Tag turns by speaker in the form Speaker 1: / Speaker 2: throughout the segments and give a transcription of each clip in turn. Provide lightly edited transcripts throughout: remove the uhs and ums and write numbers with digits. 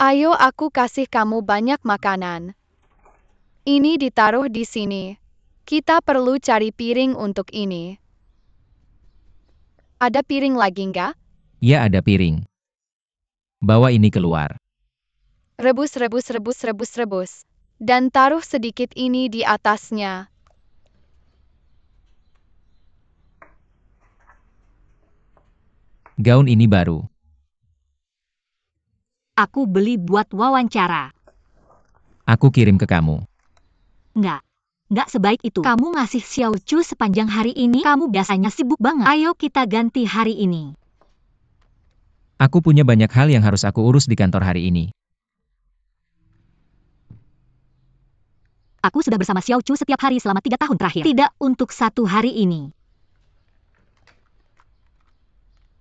Speaker 1: Ayo aku kasih kamu banyak makanan. Ini ditaruh di sini. Kita perlu cari piring untuk ini. Ada piring lagi nggak?
Speaker 2: Ya, ada piring. Bawa ini keluar.
Speaker 1: Rebus, rebus, rebus, rebus, rebus. Dan taruh sedikit ini di atasnya.
Speaker 2: Gaun ini baru.
Speaker 3: Aku beli buat wawancara.
Speaker 2: Aku kirim ke kamu.
Speaker 3: Nggak sebaik itu. Kamu ngasih Xiao Chu sepanjang hari ini. Kamu biasanya sibuk banget. Ayo kita ganti hari ini.
Speaker 2: Aku punya banyak hal yang harus aku urus di kantor hari ini.
Speaker 3: Aku sudah bersama Xiao Chu setiap hari selama 3 tahun terakhir. Tidak untuk 1 hari ini.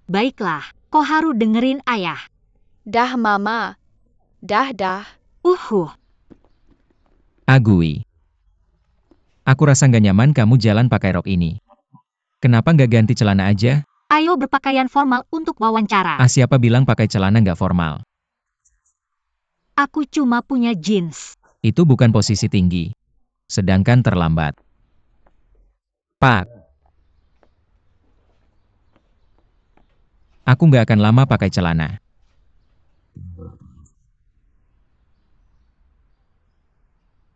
Speaker 3: Baiklah, Koharu dengerin ayah.
Speaker 1: Dah mama. Dah.
Speaker 2: Agui. Aku rasa nggak nyaman kamu jalan pakai rok ini. Kenapa nggak ganti celana aja?
Speaker 3: Ayo berpakaian formal untuk wawancara.
Speaker 2: Siapa bilang pakai celana nggak formal?
Speaker 3: Aku cuma punya jeans.
Speaker 2: Itu bukan posisi tinggi. Sedangkan terlambat. Pak. Aku nggak akan lama pakai celana.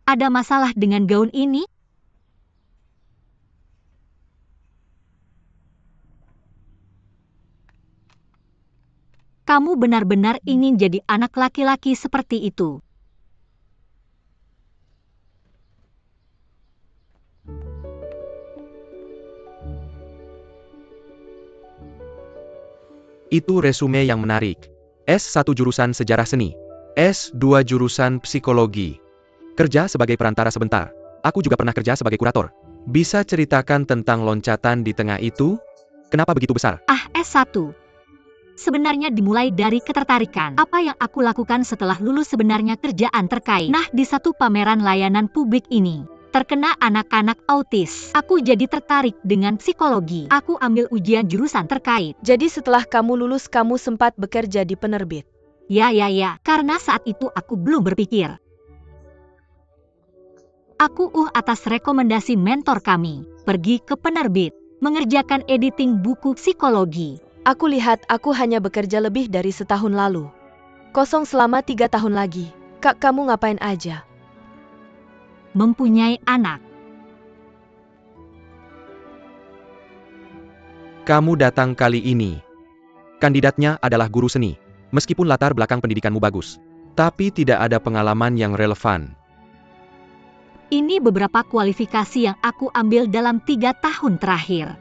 Speaker 3: Ada masalah dengan gaun ini? Kamu benar-benar ingin jadi anak laki-laki seperti itu.
Speaker 4: Itu resume yang menarik. S1 jurusan sejarah seni. S2 jurusan psikologi. Kerja sebagai perantara sebentar. Aku juga pernah kerja sebagai kurator. Bisa ceritakan tentang loncatan di tengah itu? Kenapa begitu besar?
Speaker 3: S1. Sebenarnya dimulai dari ketertarikan. Apa yang aku lakukan setelah lulus sebenarnya kerjaan terkait. Nah, di satu pameran layanan publik ini, terkena anak-anak autis. Aku jadi tertarik dengan psikologi. Aku ambil ujian jurusan terkait.
Speaker 5: Jadi setelah kamu lulus kamu sempat bekerja di penerbit?
Speaker 3: Ya. Karena saat itu aku belum berpikir. Aku atas rekomendasi mentor kami, pergi ke penerbit, mengerjakan editing buku psikologi.
Speaker 5: Aku lihat aku hanya bekerja lebih dari setahun lalu. Kosong selama 3 tahun lagi. Kak, kamu ngapain aja?
Speaker 3: Mempunyai anak.
Speaker 4: Kamu datang kali ini. Kandidatnya adalah guru seni. Meskipun latar belakang pendidikanmu bagus, tapi tidak ada pengalaman yang relevan.
Speaker 3: Ini beberapa kualifikasi yang aku ambil dalam 3 tahun terakhir.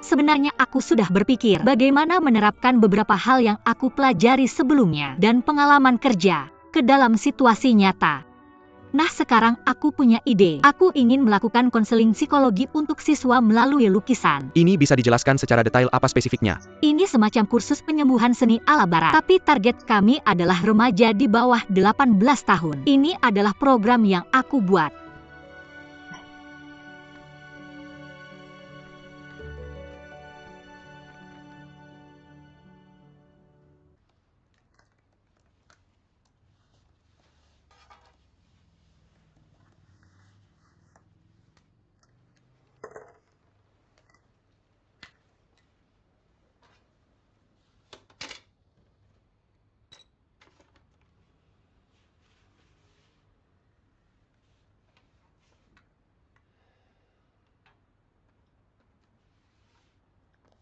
Speaker 3: Sebenarnya aku sudah berpikir bagaimana menerapkan beberapa hal yang aku pelajari sebelumnya dan pengalaman kerja ke dalam situasi nyata. Nah, sekarang aku punya ide. Aku ingin melakukan konseling psikologi untuk siswa melalui lukisan.
Speaker 4: Ini bisa dijelaskan secara detail apa spesifiknya?
Speaker 3: Ini semacam kursus penyembuhan seni ala barat. Tapi target kami adalah remaja di bawah 18 tahun. Ini adalah program yang aku buat.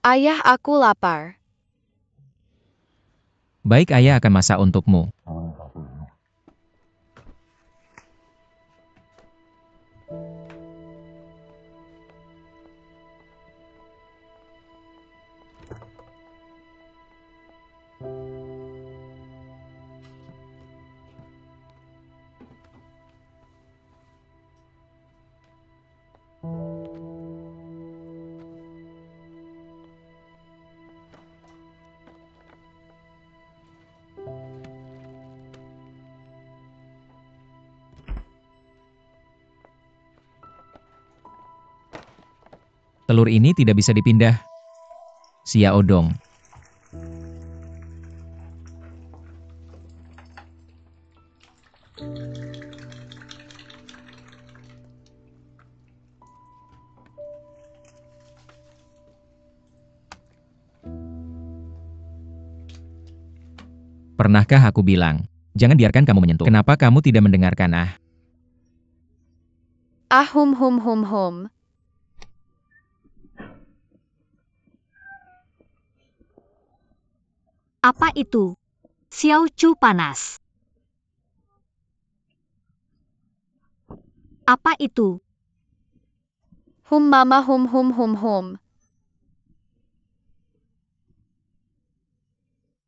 Speaker 1: Ayah, aku lapar.
Speaker 2: Baik, ayah akan masak untukmu. Telur ini tidak bisa dipindah. Sia Odong. Pernahkah aku bilang, jangan biarkan kamu menyentuh. Kenapa kamu tidak mendengarkan?
Speaker 1: Hum hum hum hum.
Speaker 3: Apa itu? Xiao Chu panas. Apa itu?
Speaker 1: Hum mama hum hum hum hum.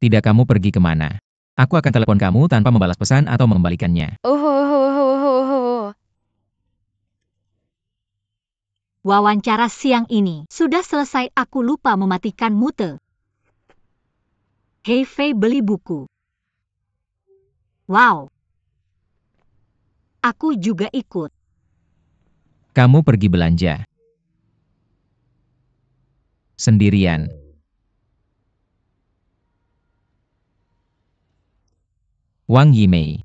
Speaker 2: Tidak, kamu pergi kemana? Aku akan telepon kamu tanpa membalas pesan atau mengembalikannya.
Speaker 1: Oh ho ho ho ho ho.
Speaker 3: Wawancara siang ini sudah selesai, aku lupa mematikan mute. Hei Fei beli buku. Wow. Aku juga ikut.
Speaker 2: Kamu pergi belanja. Sendirian. Wang Yimei.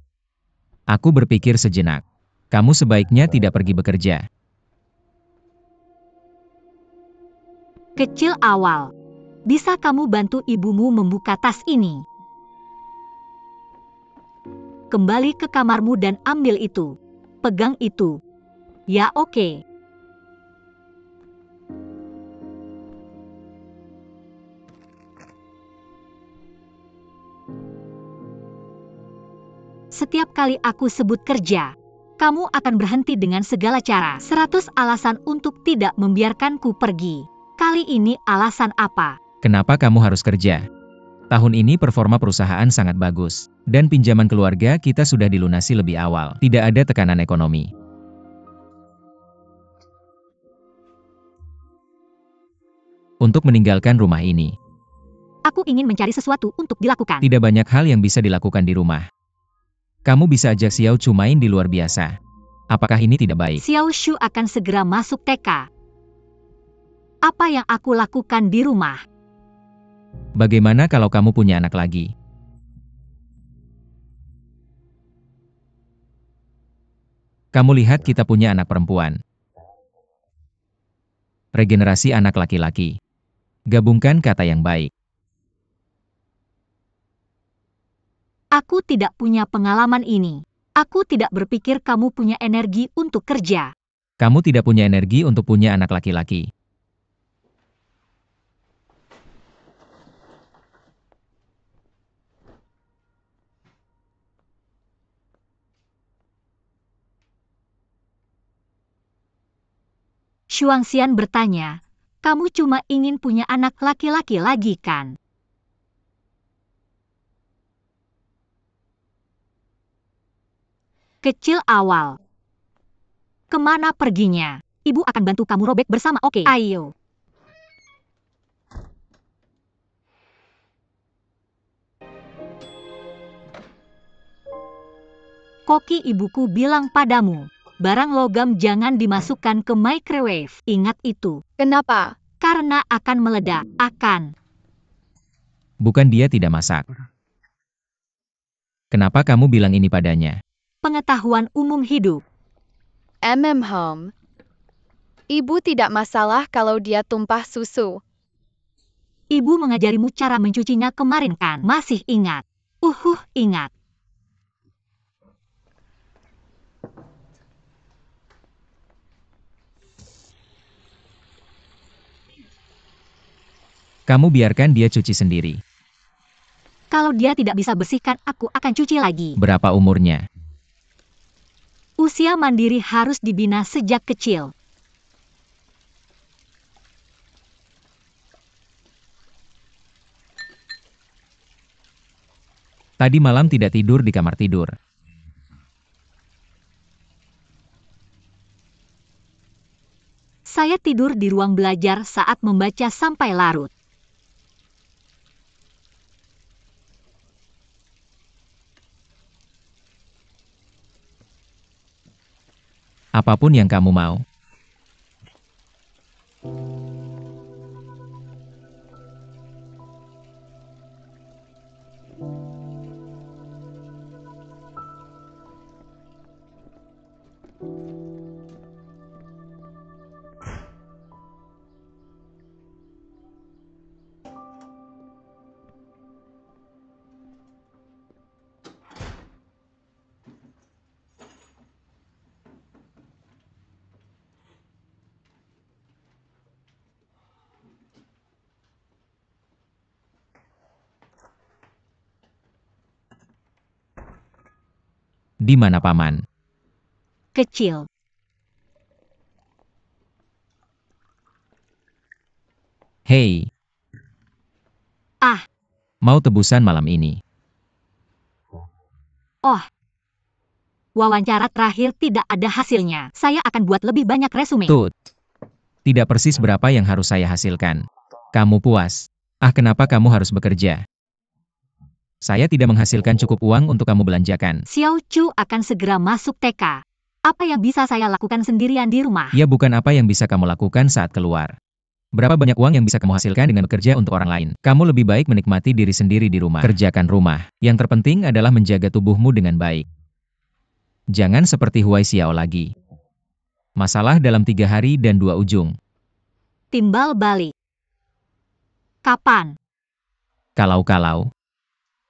Speaker 2: Aku berpikir sejenak. Kamu sebaiknya tidak pergi bekerja.
Speaker 3: Kecil awal. Bisa kamu bantu ibumu membuka tas ini? Kembali ke kamarmu dan ambil itu. Pegang itu. Ya oke. Setiap kali aku sebut kerja, kamu akan berhenti dengan segala cara. 100 alasan untuk tidak membiarkanku pergi. Kali ini alasan apa?
Speaker 2: Kenapa kamu harus kerja? Tahun ini performa perusahaan sangat bagus, dan pinjaman keluarga kita sudah dilunasi lebih awal. Tidak ada tekanan ekonomi. Untuk meninggalkan rumah ini,
Speaker 3: Aku ingin mencari sesuatu untuk dilakukan.
Speaker 2: tidak banyak hal yang bisa dilakukan di rumah. Kamu bisa ajak Xiao Chu main di luar biasa. Apakah ini tidak baik?
Speaker 3: Xiao Shu akan segera masuk TK. Apa yang aku lakukan di rumah?
Speaker 2: Bagaimana kalau kamu punya anak lagi? Kamu lihat kita punya anak perempuan. Regenerasi anak laki-laki. Gabungkan kata yang baik.
Speaker 3: Aku tidak punya pengalaman ini. Aku tidak berpikir kamu punya energi untuk kerja.
Speaker 2: Kamu tidak punya energi untuk punya anak laki-laki.
Speaker 3: Shuangxian bertanya, kamu cuma ingin punya anak laki-laki lagi kan? Kecil awal. Kemana perginya? Ibu akan bantu kamu robek bersama, oke? Ayo. Koki ibuku bilang padamu, barang logam jangan dimasukkan ke microwave. Ingat itu.
Speaker 1: Kenapa?
Speaker 3: Karena akan meledak. Akan.
Speaker 2: Bukan dia tidak masak. Kenapa kamu bilang ini padanya?
Speaker 3: Pengetahuan umum hidup.
Speaker 1: Home. Ibu tidak masalah kalau dia tumpah susu.
Speaker 3: Ibu mengajarimu cara mencucinya kemarin kan? Masih ingat? Ingat.
Speaker 2: Kamu biarkan dia cuci sendiri.
Speaker 3: Kalau dia tidak bisa bersihkan, aku akan cuci lagi.
Speaker 2: Berapa umurnya?
Speaker 3: Usia mandiri harus dibina sejak kecil.
Speaker 2: Tadi malam tidak tidur di kamar tidur.
Speaker 3: Saya tidur di ruang belajar saat membaca sampai larut.
Speaker 2: Apapun yang kamu mau. Di mana paman?
Speaker 3: Kecil.
Speaker 2: Hei.
Speaker 3: Ah.
Speaker 2: Mau tebusan malam ini?
Speaker 3: Oh. Wawancara terakhir tidak ada hasilnya. Saya akan buat lebih banyak resume.
Speaker 2: Tut. Tidak persis berapa yang harus saya hasilkan. Kamu puas? Ah, kenapa kamu harus bekerja? Saya tidak menghasilkan cukup uang untuk kamu belanjakan.
Speaker 3: Xiao Chu akan segera masuk TK. Apa yang bisa saya lakukan sendirian di rumah?
Speaker 2: Ya, bukan apa yang bisa kamu lakukan saat keluar. Berapa banyak uang yang bisa kamu hasilkan dengan bekerja untuk orang lain? Kamu lebih baik menikmati diri sendiri di rumah. Kerjakan rumah. Yang terpenting adalah menjaga tubuhmu dengan baik. Jangan seperti Huai Xiao lagi. Masalah dalam 3 hari dan 2 ujung.
Speaker 3: Timbal balik. Kapan?
Speaker 2: Kalau-kalau.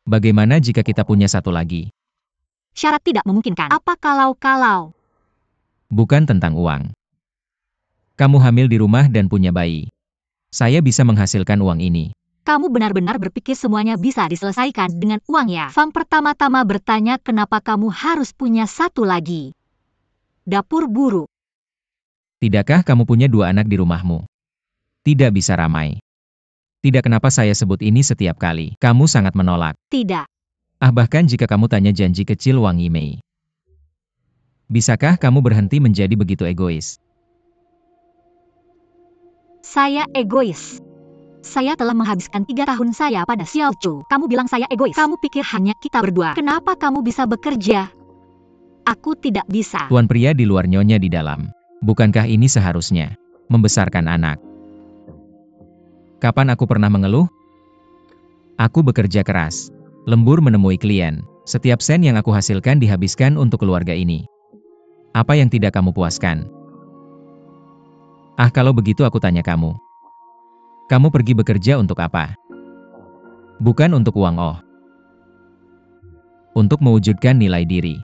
Speaker 2: Bagaimana jika kita punya satu lagi?
Speaker 3: Syarat tidak memungkinkan. Apa kalau-kalau?
Speaker 2: Bukan tentang uang. Kamu hamil di rumah dan punya bayi. Saya bisa menghasilkan uang ini.
Speaker 3: Kamu benar-benar berpikir semuanya bisa diselesaikan dengan uang ya? Fang pertama-tama bertanya kenapa kamu harus punya satu lagi. Dapur buruk.
Speaker 2: Tidakkah kamu punya 2 anak di rumahmu? Tidak bisa ramai. Tidak, kenapa saya sebut ini setiap kali. Kamu sangat menolak.
Speaker 3: Tidak.
Speaker 2: Ah, bahkan jika kamu tanya janji kecil Wang Yimei. Bisakah kamu berhenti menjadi begitu egois?
Speaker 3: Saya egois. Saya telah menghabiskan 3 tahun saya pada Xiao Chu. Kamu bilang saya egois. Kamu pikir hanya kita berdua. Kenapa kamu bisa bekerja? Aku tidak bisa.
Speaker 2: Tuan pria di luar, nyonya di dalam. Bukankah ini seharusnya membesarkan anak? Kapan aku pernah mengeluh? Aku bekerja keras. Lembur menemui klien. Setiap sen yang aku hasilkan dihabiskan untuk keluarga ini. Apa yang tidak kamu puaskan? Ah, kalau begitu aku tanya kamu. Kamu pergi bekerja untuk apa? Bukan untuk uang, oh. Untuk mewujudkan nilai diri.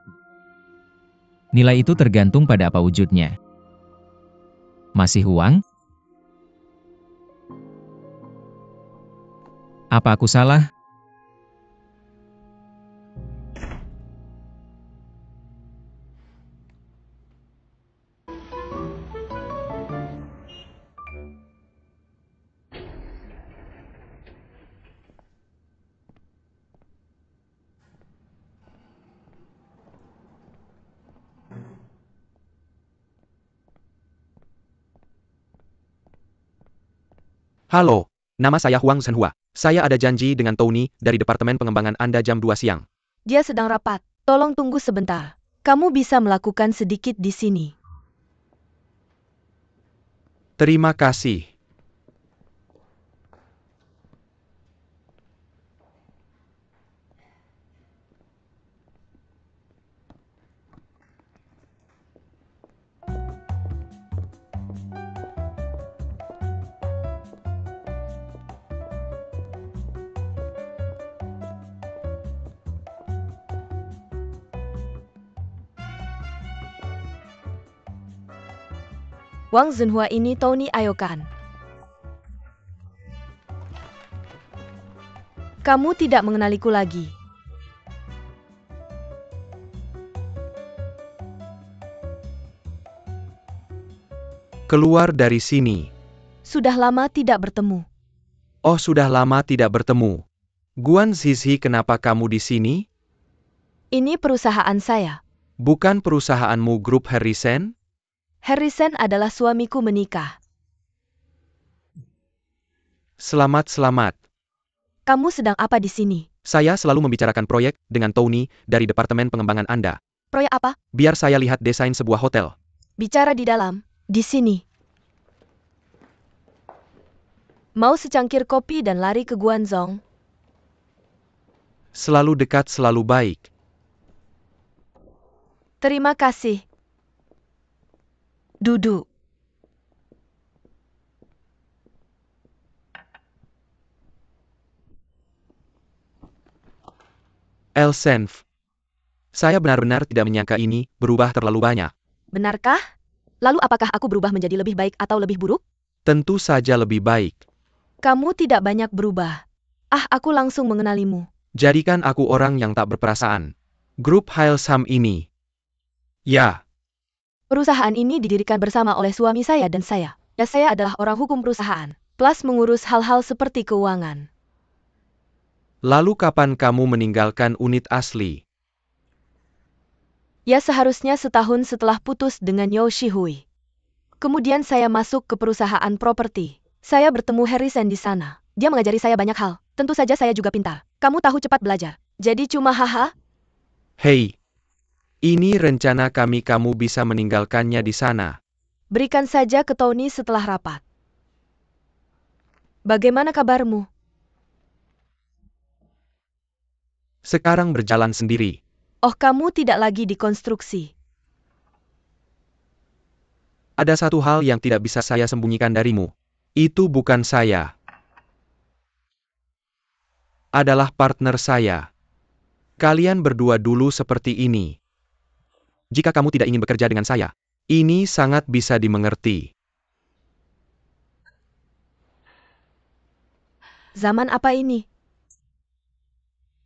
Speaker 2: Nilai itu tergantung pada apa wujudnya. Masih uang? Apa aku salah?
Speaker 4: Halo, nama saya Huang Zhenhua. Saya ada janji dengan Tony dari Departemen Pengembangan Anda jam 2 siang.
Speaker 5: Dia sedang rapat. Tolong tunggu sebentar. Kamu bisa melakukan sedikit di sini.
Speaker 4: Terima kasih.
Speaker 5: Wang Zhenhua ini Tony Ayokan. Kamu tidak mengenaliku lagi.
Speaker 4: Keluar dari sini.
Speaker 5: Sudah lama tidak bertemu.
Speaker 4: Oh, sudah lama tidak bertemu. Guan Zizi, kenapa kamu di sini?
Speaker 5: Ini perusahaan saya.
Speaker 4: Bukan perusahaanmu Grup Harrison?
Speaker 5: Harrison adalah suamiku menikah.
Speaker 4: Selamat.
Speaker 5: Kamu sedang apa di sini?
Speaker 4: Saya selalu membicarakan proyek dengan Tony dari Departemen Pengembangan Anda.
Speaker 5: Proyek apa?
Speaker 4: Biar saya lihat desain sebuah hotel.
Speaker 5: Bicara di dalam, di sini. Mau secangkir kopi dan lari ke Guangzhou?
Speaker 4: Selalu dekat, selalu baik.
Speaker 5: Terima kasih. Duduk.
Speaker 4: Elsenf. Saya benar-benar tidak menyangka ini berubah terlalu banyak.
Speaker 5: Benarkah? Lalu apakah aku berubah menjadi lebih baik atau lebih buruk?
Speaker 4: Tentu saja lebih baik.
Speaker 5: Kamu tidak banyak berubah. Ah, aku langsung mengenalimu.
Speaker 4: Jadikan aku orang yang tak berperasaan. Grup Hailsam ini. Ya,
Speaker 5: Perusahaan ini didirikan bersama oleh suami saya dan saya. Ya, saya adalah orang hukum perusahaan, plus mengurus hal-hal seperti keuangan.
Speaker 4: lalu kapan kamu meninggalkan unit asli?
Speaker 5: Ya, seharusnya setahun setelah putus dengan Yo Shihui. Kemudian saya masuk ke perusahaan properti. Saya bertemu Harrison di sana. Dia mengajari saya banyak hal. Tentu saja saya juga pintar. Kamu tahu cepat belajar. Jadi cuma haha?
Speaker 4: Hei, ini rencana kami, kamu bisa meninggalkannya di sana.
Speaker 5: Berikan saja ke Tony setelah rapat. Bagaimana kabarmu?
Speaker 4: Sekarang berjalan sendiri.
Speaker 5: Oh, kamu tidak lagi dikonstruksi.
Speaker 4: Ada satu hal yang tidak bisa saya sembunyikan darimu. Itu bukan saya. Adalah partner saya. Kalian berdua dulu seperti ini. Jika kamu tidak ingin bekerja dengan saya, ini sangat bisa dimengerti.
Speaker 5: Zaman apa ini?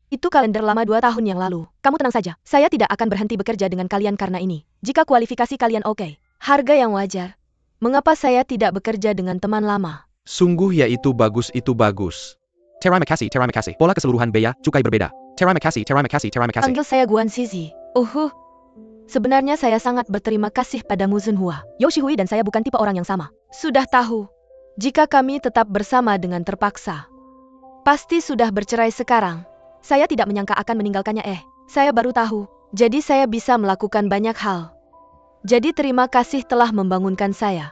Speaker 5: Itu kalender lama 2 tahun yang lalu. Kamu tenang saja, saya tidak akan berhenti bekerja dengan kalian karena ini. Jika kualifikasi kalian oke, harga yang wajar. Mengapa saya tidak bekerja dengan teman lama?
Speaker 4: Sungguh ya, itu bagus, itu bagus. Terima kasih, terima kasih. Pola keseluruhan bea cukai berbeda. Terima kasih, terima kasih, terima kasih.
Speaker 5: Panggil saya Guan Zizi. Sebenarnya saya sangat berterima kasih padamu Zunhua. Yo Shihui dan saya bukan tipe orang yang sama. Sudah tahu. Jika kami tetap bersama dengan terpaksa. Pasti sudah bercerai sekarang. Saya tidak menyangka akan meninggalkannya. Saya baru tahu. Jadi saya bisa melakukan banyak hal. Jadi terima kasih telah membangunkan saya.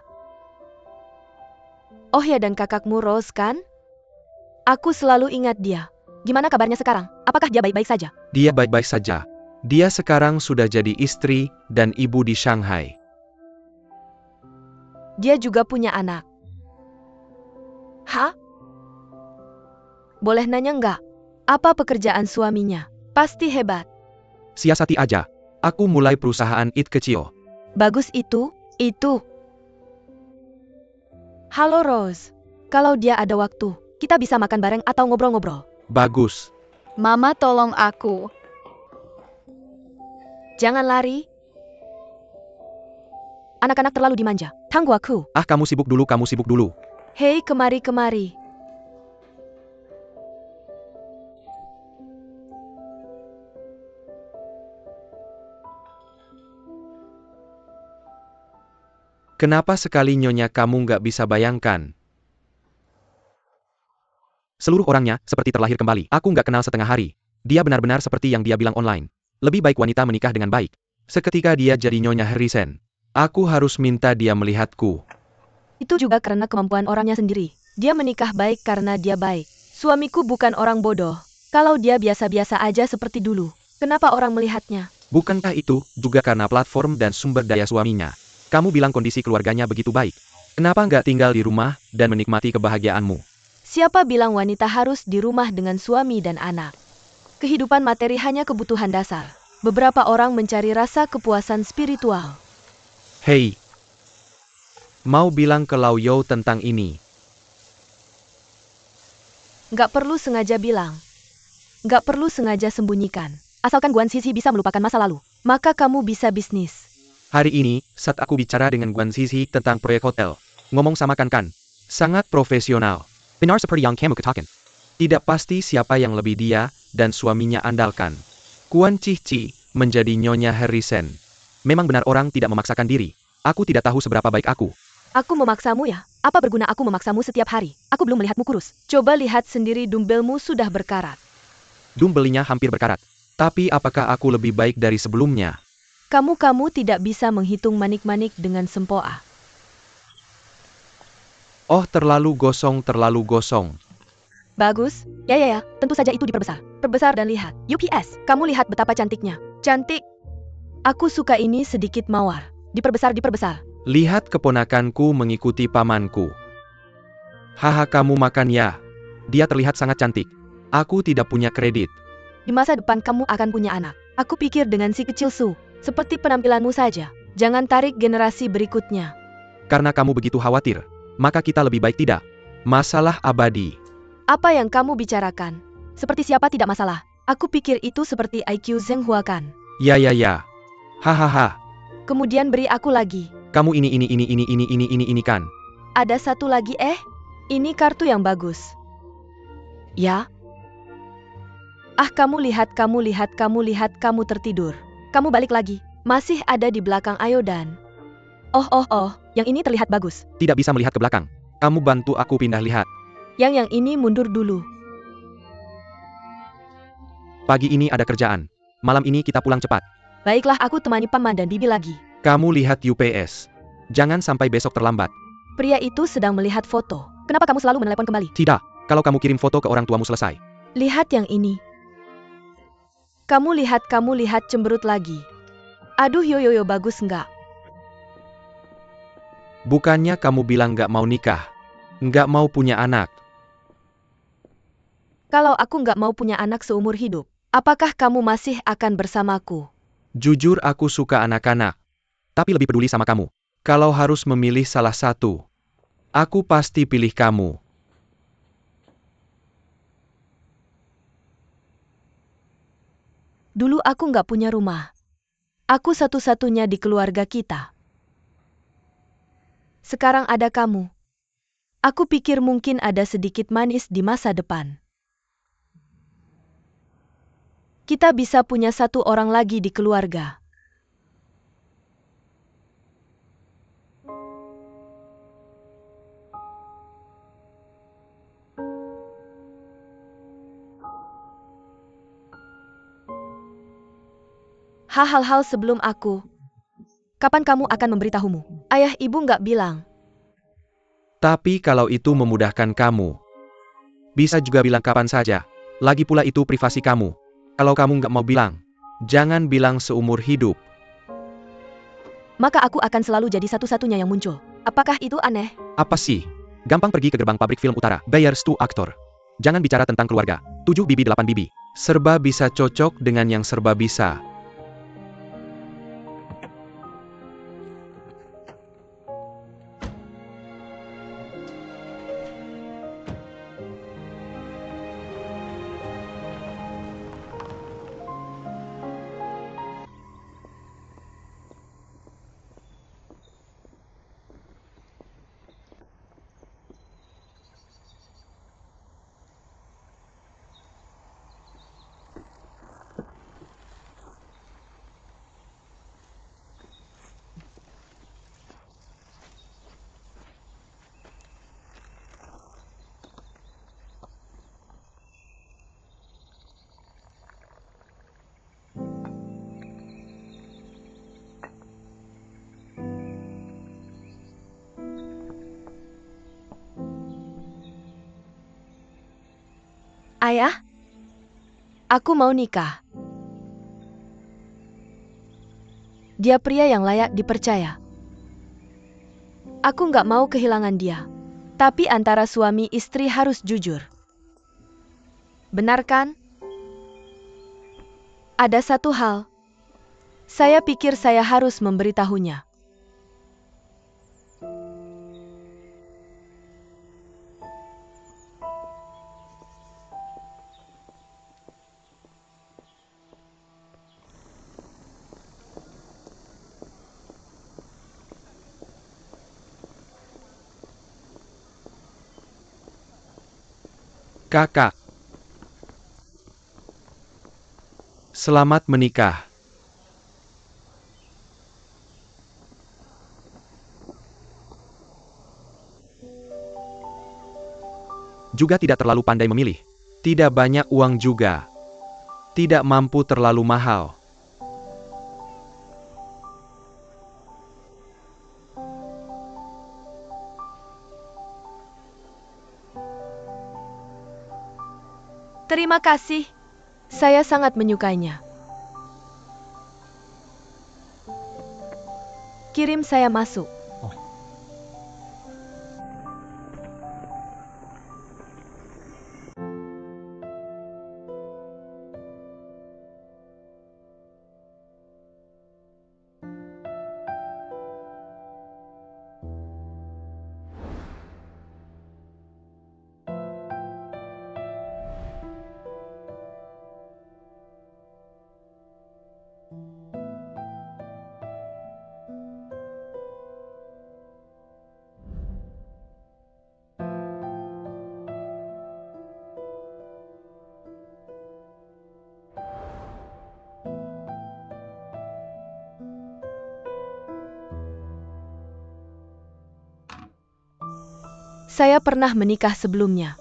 Speaker 5: Oh ya, dan kakakmu Rose kan? Aku selalu ingat dia. Gimana kabarnya sekarang? Apakah dia baik-baik saja?
Speaker 4: Dia baik-baik saja. Dia sekarang sudah jadi istri dan ibu di Shanghai.
Speaker 5: Dia juga punya anak. Hah? Boleh nanya nggak? Apa pekerjaan suaminya? Pasti hebat.
Speaker 4: Siasati aja. Aku mulai perusahaan IT kecil.
Speaker 5: Bagus itu. Halo Rose. Kalau dia ada waktu, kita bisa makan bareng atau ngobrol-ngobrol.
Speaker 4: Bagus.
Speaker 1: Mama tolong aku.
Speaker 5: Jangan lari. Anak-anak terlalu dimanja. Tangguh aku.
Speaker 4: Ah, kamu sibuk dulu, kamu sibuk dulu.
Speaker 5: Hei, kemari.
Speaker 4: Kenapa sekali nyonya kamu nggak bisa bayangkan? Seluruh orangnya seperti terlahir kembali. Aku nggak kenal setengah hari. Dia benar-benar seperti yang dia bilang online. Lebih baik wanita menikah dengan baik. Seketika dia jadi Nyonya Harrison. Aku harus minta dia melihatku.
Speaker 5: Itu juga karena kemampuan orangnya sendiri. Dia menikah baik karena dia baik. Suamiku bukan orang bodoh. Kalau dia biasa-biasa aja seperti dulu, kenapa orang melihatnya?
Speaker 4: Bukankah itu juga karena platform dan sumber daya suaminya? Kamu bilang kondisi keluarganya begitu baik. Kenapa nggak tinggal di rumah dan menikmati kebahagiaanmu?
Speaker 5: Siapa bilang wanita harus di rumah dengan suami dan anak? Kehidupan materi hanya kebutuhan dasar. Beberapa orang mencari rasa kepuasan spiritual.
Speaker 4: Hei, mau bilang ke Lao Yo tentang ini.
Speaker 5: Nggak perlu sengaja bilang. Nggak perlu sengaja sembunyikan. Asalkan Guan Zizi bisa melupakan masa lalu, maka kamu bisa bisnis.
Speaker 4: Hari ini, saat aku bicara dengan Guan Zizi tentang proyek hotel, ngomong sama kan, sangat profesional. Benar seperti yang kamu katakan. Tidak pasti siapa yang lebih dia dan suaminya andalkan. Guan Cici menjadi Nyonya Harrison. Memang benar orang tidak memaksakan diri. Aku tidak tahu seberapa baik aku.
Speaker 5: Aku memaksamu ya? Apa berguna aku memaksamu setiap hari? Aku belum melihatmu kurus. Coba lihat sendiri, dumbbellmu sudah berkarat.
Speaker 4: Dumbbellnya hampir berkarat. Tapi apakah aku lebih baik dari sebelumnya?
Speaker 5: Kamu tidak bisa menghitung manik-manik dengan sempoa.
Speaker 4: Oh, terlalu gosong.
Speaker 5: Bagus. Ya, tentu saja itu diperbesar. Perbesar dan lihat. UPS, kamu lihat betapa cantiknya. Cantik. Aku suka ini sedikit mawar. Diperbesar.
Speaker 4: Lihat keponakanku mengikuti pamanku. Haha, kamu makan ya. Dia terlihat sangat cantik. Aku tidak punya kredit.
Speaker 5: Di masa depan kamu akan punya anak. Aku pikir dengan si kecil Su. Seperti penampilanmu saja. Jangan tarik generasi berikutnya.
Speaker 4: Karena kamu begitu khawatir, maka kita lebih baik tidak. Masalah abadi.
Speaker 5: Apa yang kamu bicarakan? Seperti siapa tidak masalah? Aku pikir itu seperti IQ Zheng Hua kan?
Speaker 4: Ya. Hahaha.
Speaker 5: Kemudian beri aku lagi.
Speaker 4: Kamu ini kan?
Speaker 5: Ada satu lagi Ini kartu yang bagus. Ya? Ah, kamu lihat, kamu tertidur. Kamu balik lagi. Masih ada di belakang Ayodan. Oh, yang ini terlihat bagus.
Speaker 4: Tidak bisa melihat ke belakang. Kamu bantu aku pindah lihat.
Speaker 5: Yang ini mundur dulu.
Speaker 4: Pagi ini ada kerjaan. Malam ini kita pulang cepat.
Speaker 5: Baiklah, aku temani Paman dan Bibi lagi.
Speaker 4: Kamu lihat UPS. Jangan sampai besok terlambat.
Speaker 5: Pria itu sedang melihat foto. Kenapa kamu selalu menelepon kembali?
Speaker 4: Tidak, kalau kamu kirim foto ke orang tuamu selesai.
Speaker 5: Lihat yang ini. Kamu lihat cemberut lagi. Aduh, yo, bagus nggak?
Speaker 4: Bukannya kamu bilang nggak mau nikah? Nggak mau punya anak?
Speaker 5: Kalau aku nggak mau punya anak seumur hidup, apakah kamu masih akan bersamaku?
Speaker 4: Jujur aku suka anak-anak. Tapi lebih peduli sama kamu. Kalau harus memilih salah satu, aku pasti pilih kamu.
Speaker 5: Dulu aku nggak punya rumah. Aku satu-satunya di keluarga kita. Sekarang ada kamu. Aku pikir mungkin ada sedikit manis di masa depan. Kita bisa punya satu orang lagi di keluarga. Hal-hal sebelum aku. Kapan kamu akan memberitahumu? Ayah ibu nggak bilang.
Speaker 4: Tapi kalau itu memudahkan kamu, bisa juga bilang kapan saja. Lagi pula itu privasi kamu. Kalau kamu nggak mau bilang, jangan bilang seumur hidup.
Speaker 5: Maka aku akan selalu jadi satu-satunya yang muncul. Apakah itu aneh?
Speaker 4: Apa sih? Gampang pergi ke gerbang pabrik film utara. Bayar stu aktor. Jangan bicara tentang keluarga. 7 bibi 8 bibi. Serba bisa cocok dengan yang serba bisa.
Speaker 5: Ayah, aku mau nikah. Dia pria yang layak dipercaya. Aku nggak mau kehilangan dia. Tapi antara suami istri harus jujur. Benar kan? Ada satu hal. Saya pikir saya harus memberitahunya.
Speaker 4: Kakak. Selamat menikah. Juga tidak terlalu pandai memilih. Tidak banyak uang juga. Tidak mampu terlalu mahal.
Speaker 5: Terima kasih. Saya sangat menyukainya. Kirim saya masuk. Saya pernah menikah sebelumnya.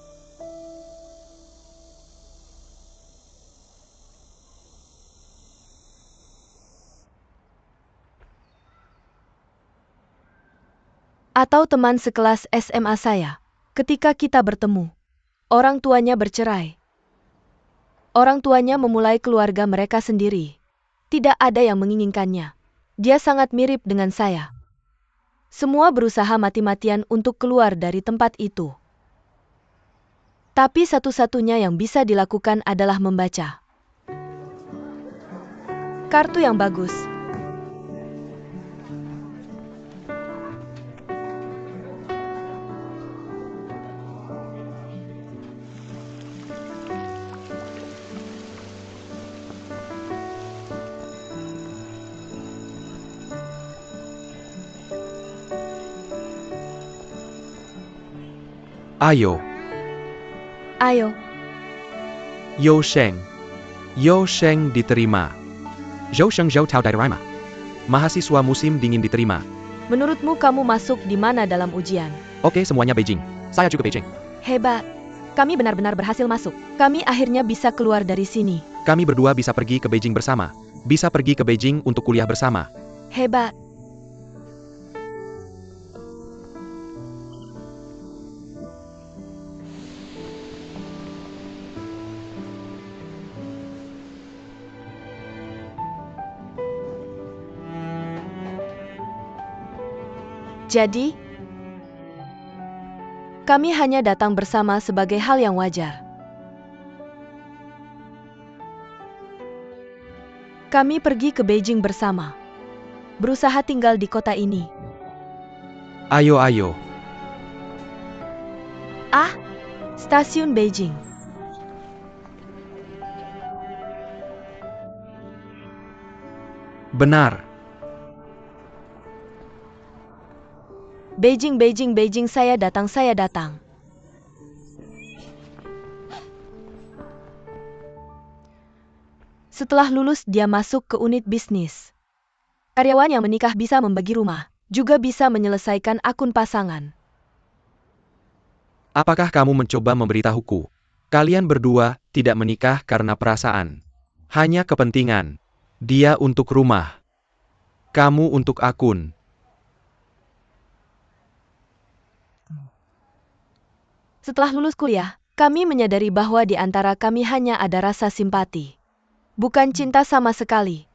Speaker 5: Atau teman sekelas SMA saya. Ketika kita bertemu, orang tuanya bercerai. Orang tuanya memulai keluarga mereka sendiri. Tidak ada yang menginginkannya. Dia sangat mirip dengan saya. Semua berusaha mati-matian untuk keluar dari tempat itu. Tapi satu-satunya yang bisa dilakukan adalah membaca. Kartu yang bagus.
Speaker 4: Ayo,
Speaker 5: Ayo,
Speaker 4: Yo Sheng. Yo Sheng diterima. Zhou Sheng Zhou Tao Dairima. Mahasiswa musim dingin diterima.
Speaker 5: menurutmu kamu masuk di mana dalam ujian?
Speaker 4: Oke, semuanya Beijing. Saya juga Beijing.
Speaker 5: Hebat. Kami benar-benar berhasil masuk. Kami akhirnya bisa keluar dari sini.
Speaker 4: Kami berdua bisa pergi ke Beijing bersama. Bisa pergi ke Beijing untuk kuliah bersama.
Speaker 5: Hebat. Jadi, kami hanya datang bersama sebagai hal yang wajar. Kami pergi ke Beijing bersama. Berusaha tinggal di kota ini.
Speaker 4: Ayo, ayo.
Speaker 5: Ah, stasiun Beijing.
Speaker 4: Benar.
Speaker 5: Beijing, Beijing, Beijing, saya datang, saya datang. Setelah lulus, dia masuk ke unit bisnis. Karyawan yang menikah bisa membagi rumah, juga bisa menyelesaikan akun pasangan.
Speaker 4: Apakah kamu mencoba memberitahuku? Kalian berdua tidak menikah karena perasaan. Hanya kepentingan. Dia untuk rumah. Kamu untuk akun.
Speaker 5: Setelah lulus kuliah, kami menyadari bahwa di antara kami hanya ada rasa simpati. Bukan cinta sama sekali.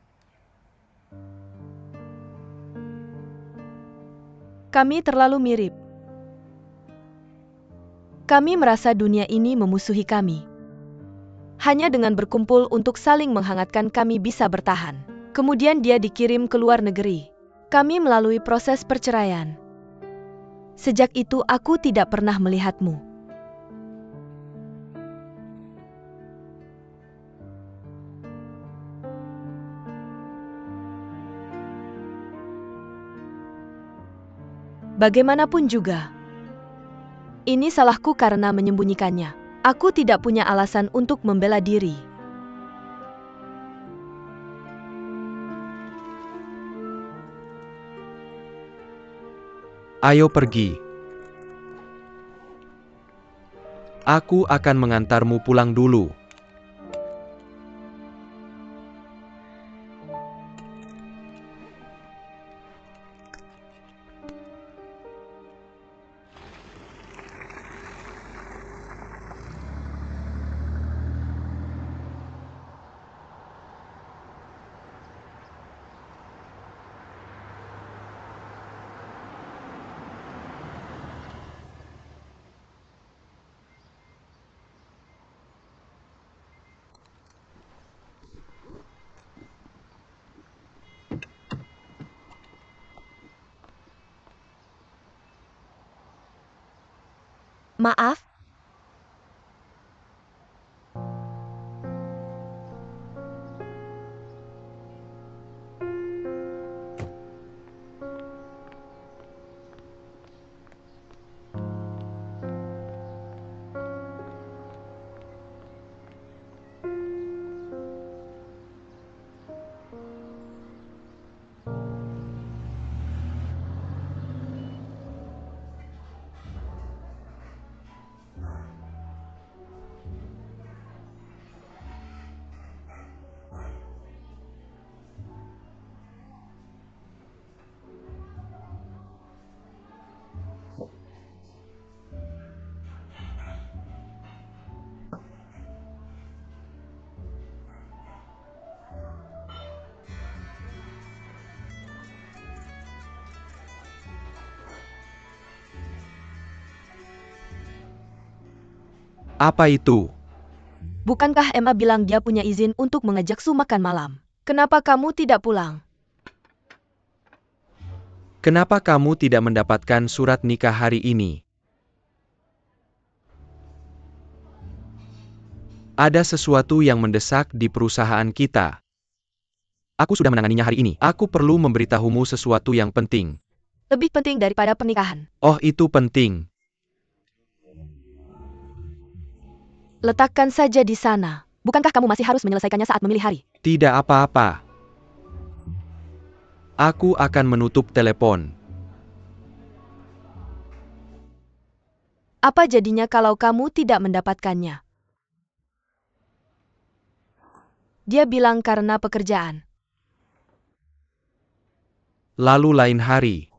Speaker 5: Kami terlalu mirip. Kami merasa dunia ini memusuhi kami. Hanya dengan berkumpul untuk saling menghangatkan kami bisa bertahan. Kemudian dia dikirim ke luar negeri. Kami melalui proses perceraian. Sejak itu aku tidak pernah melihatmu. Bagaimanapun juga, ini salahku karena menyembunyikannya. Aku tidak punya alasan untuk membela diri.
Speaker 4: Ayo pergi. Aku akan mengantarmu pulang dulu.
Speaker 5: Maaf,
Speaker 4: Apa itu?
Speaker 5: Bukankah Emma bilang dia punya izin untuk mengajak Su makan malam? Kenapa kamu tidak pulang?
Speaker 4: Kenapa kamu tidak mendapatkan surat nikah hari ini? Ada sesuatu yang mendesak di perusahaan kita. Aku sudah menanganinya hari ini. Aku perlu memberitahumu sesuatu yang penting.
Speaker 5: Lebih penting daripada pernikahan.
Speaker 4: Oh, itu penting.
Speaker 5: Letakkan saja di sana. Bukankah kamu masih harus menyelesaikannya saat memilih hari?
Speaker 4: Tidak apa-apa. Aku akan menutup telepon.
Speaker 5: Apa jadinya kalau kamu tidak mendapatkannya? Dia bilang karena pekerjaan.
Speaker 4: Lalu lain hari.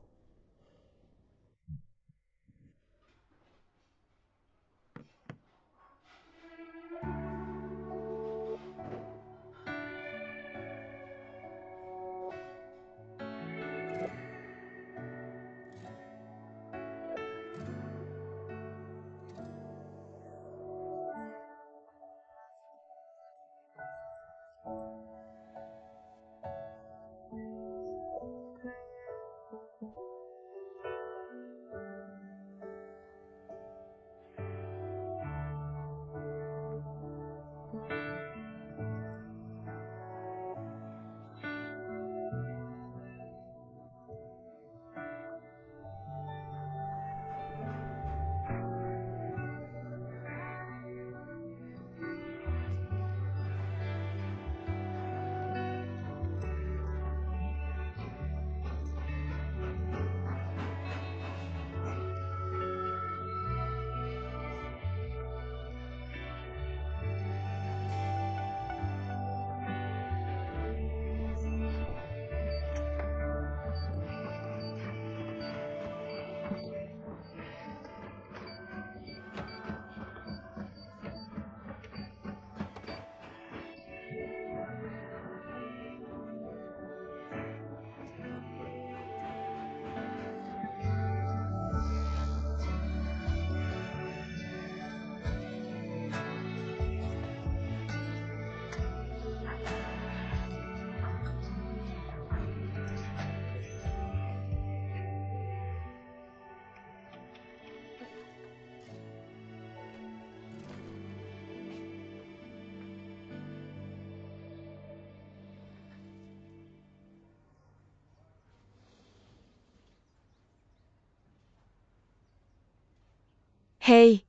Speaker 5: Hei,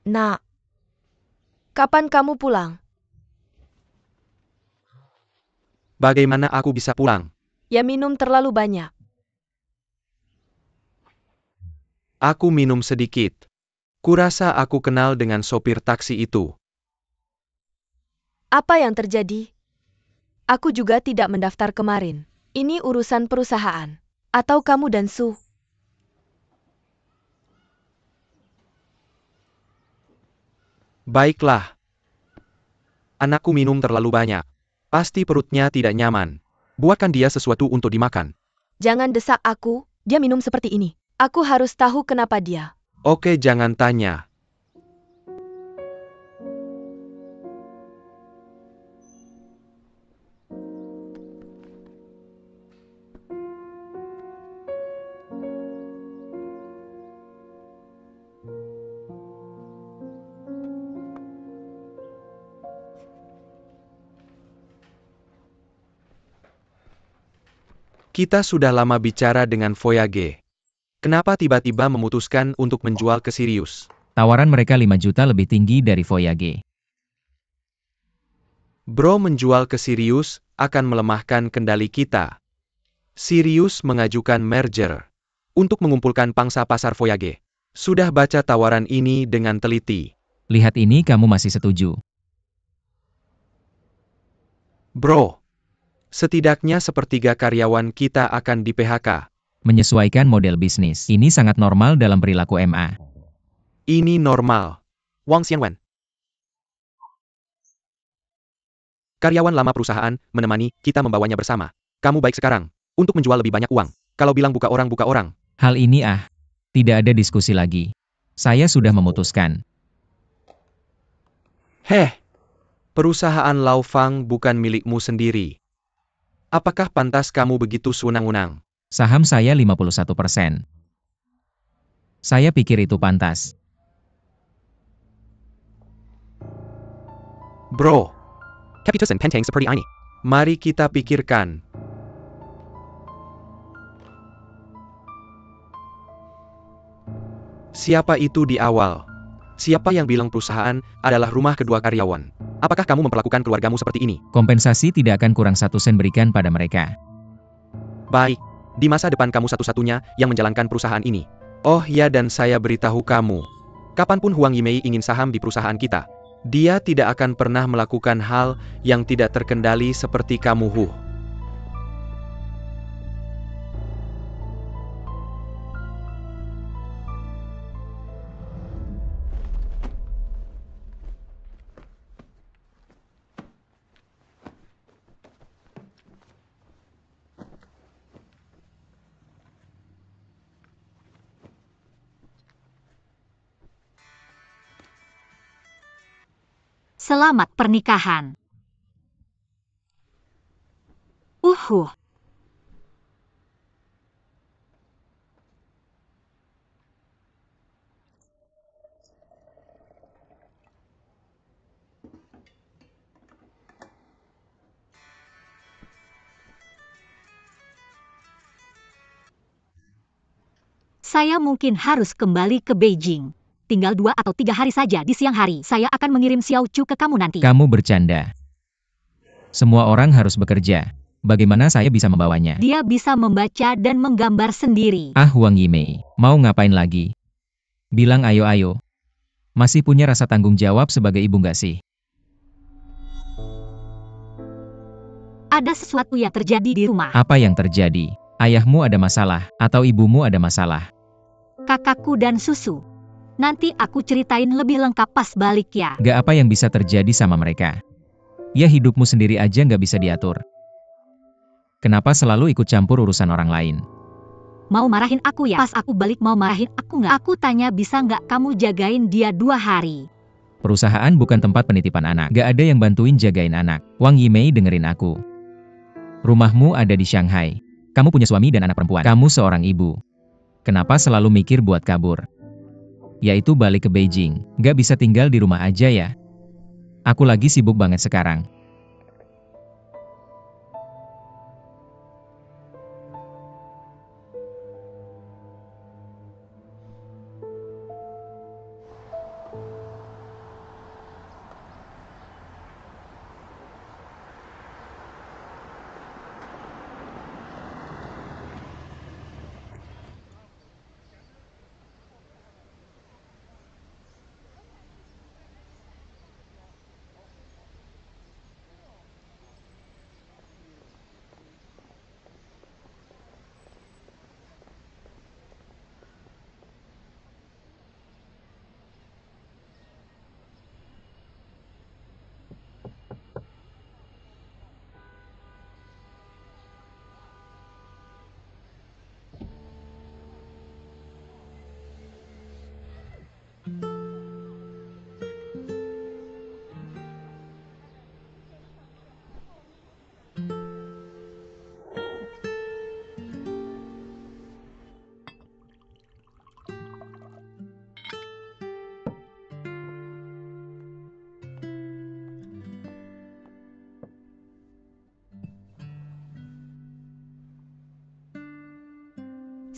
Speaker 5: Nak. Kapan kamu pulang?
Speaker 4: Bagaimana aku bisa pulang?
Speaker 5: Ya minum terlalu banyak.
Speaker 4: Aku minum sedikit. Kurasa aku kenal dengan sopir taksi itu.
Speaker 5: Apa yang terjadi? Aku juga tidak mendaftar kemarin. Ini urusan perusahaan. Atau kamu dan Su?
Speaker 4: Baiklah. Anakku minum terlalu banyak. Pasti perutnya tidak nyaman. Buatkan dia sesuatu untuk dimakan.
Speaker 5: Jangan desak aku, dia minum seperti ini. Aku harus tahu kenapa dia.
Speaker 4: Oke, jangan tanya. Kita sudah lama bicara dengan Voyage. Kenapa tiba-tiba memutuskan untuk menjual ke Sirius?
Speaker 2: Tawaran mereka 5 juta lebih tinggi dari Voyage.
Speaker 4: Bro, menjual ke Sirius akan melemahkan kendali kita. Sirius mengajukan merger untuk mengumpulkan pangsa pasar Voyage. Sudah baca tawaran ini dengan teliti.
Speaker 2: Lihat ini, kamu masih setuju.
Speaker 4: Bro, setidaknya sepertiga karyawan kita akan di-PHK.
Speaker 2: Menyesuaikan model bisnis. Ini sangat normal dalam perilaku MA.
Speaker 4: Ini normal. Wang Xianwen. Karyawan lama perusahaan menemani kita membawanya bersama. Kamu baik sekarang untuk menjual lebih banyak uang. Kalau bilang buka orang, buka orang.
Speaker 2: Hal ini tidak ada diskusi lagi. Saya sudah memutuskan.
Speaker 4: Heh, perusahaan Laufang bukan milikmu sendiri. Apakah pantas kamu begitu sewenang-wenang?
Speaker 2: Saham saya 51%. Saya pikir itu pantas.
Speaker 4: Bro, keputusan penting seperti ini. Mari kita pikirkan. Siapa itu di awal? Siapa yang bilang perusahaan adalah rumah kedua karyawan? Apakah kamu memperlakukan keluargamu seperti ini?
Speaker 2: Kompensasi tidak akan kurang 1 sen berikan pada mereka.
Speaker 4: Baik, di masa depan kamu satu-satunya yang menjalankan perusahaan ini. Oh ya, dan saya beritahu kamu. Kapanpun Huang Yimei ingin saham di perusahaan kita, dia tidak akan pernah melakukan hal yang tidak terkendali seperti kamu, Hu.
Speaker 3: Selamat pernikahan. Uhuh. Saya mungkin harus kembali ke Beijing. Tinggal 2 atau 3 hari saja di siang hari. Saya akan mengirim Xiao Chu ke kamu nanti.
Speaker 2: Kamu bercanda. Semua orang harus bekerja. Bagaimana saya bisa membawanya?
Speaker 3: Dia bisa membaca dan menggambar sendiri.
Speaker 2: Ah, Huang Yimei, mau ngapain lagi? Bilang ayo-ayo. Masih punya rasa tanggung jawab sebagai ibu nggak sih?
Speaker 3: Ada sesuatu yang terjadi di rumah.
Speaker 2: Apa yang terjadi? Ayahmu ada masalah, atau ibumu ada masalah?
Speaker 3: Kakakku dan susu. Nanti aku ceritain lebih lengkap pas balik ya.
Speaker 2: Gak apa yang bisa terjadi sama mereka. Ya hidupmu sendiri aja nggak bisa diatur. Kenapa selalu ikut campur urusan orang lain?
Speaker 3: Mau marahin aku ya? Pas aku balik mau marahin aku nggak? Aku tanya bisa nggak kamu jagain dia 2 hari?
Speaker 2: Perusahaan bukan tempat penitipan anak. Gak ada yang bantuin jagain anak. Wang Yimei, dengerin aku. Rumahmu ada di Shanghai. Kamu punya suami dan anak perempuan. Kamu seorang ibu. Kenapa selalu mikir buat kabur? Yaitu balik ke Beijing. Gak bisa tinggal di rumah aja ya? Aku lagi sibuk banget sekarang.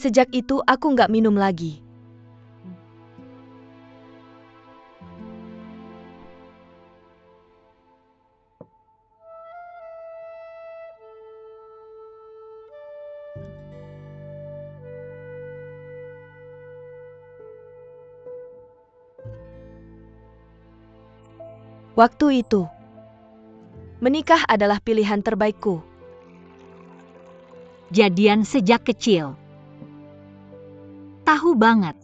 Speaker 5: Sejak itu aku nggak minum lagi. Waktu itu, menikah adalah pilihan terbaikku.
Speaker 3: Jadian sejak kecil. Tahu banget.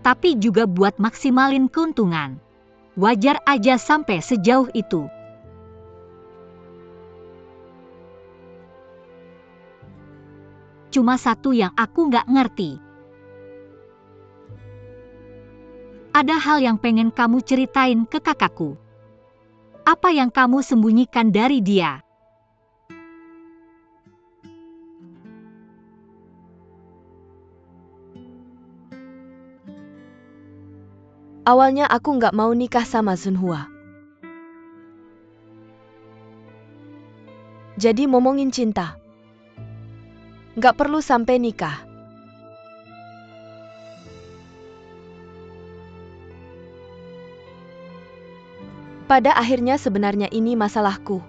Speaker 3: Tapi juga buat maksimalin keuntungan. Wajar aja sampai sejauh itu. Cuma satu yang aku nggak ngerti. Ada hal yang pengen kamu ceritain ke kakakku. Apa yang kamu sembunyikan dari dia?
Speaker 5: Awalnya aku nggak mau nikah sama Zunhua. Jadi ngomongin cinta, nggak perlu sampai nikah. Pada akhirnya sebenarnya ini masalahku.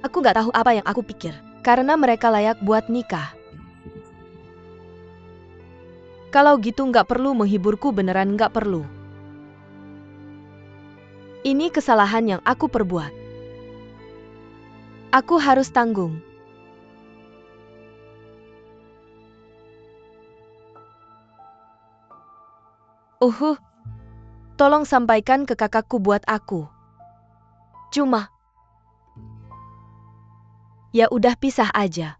Speaker 5: Aku nggak tahu apa yang aku pikir, karena mereka layak buat nikah. Kalau gitu nggak perlu menghiburku, beneran nggak perlu. Ini kesalahan yang aku perbuat. Aku harus tanggung. Tolong sampaikan ke kakakku buat aku. Cuma, ya udah pisah aja.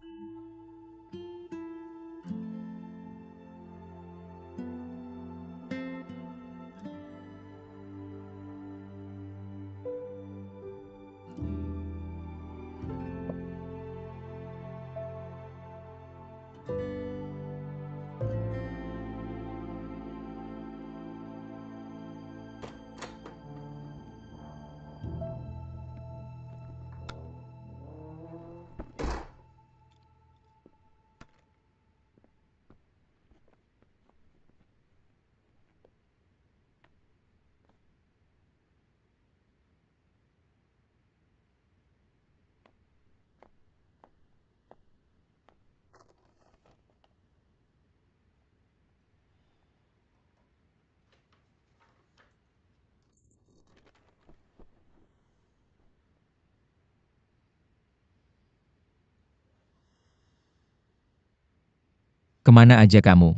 Speaker 2: Kemana aja kamu?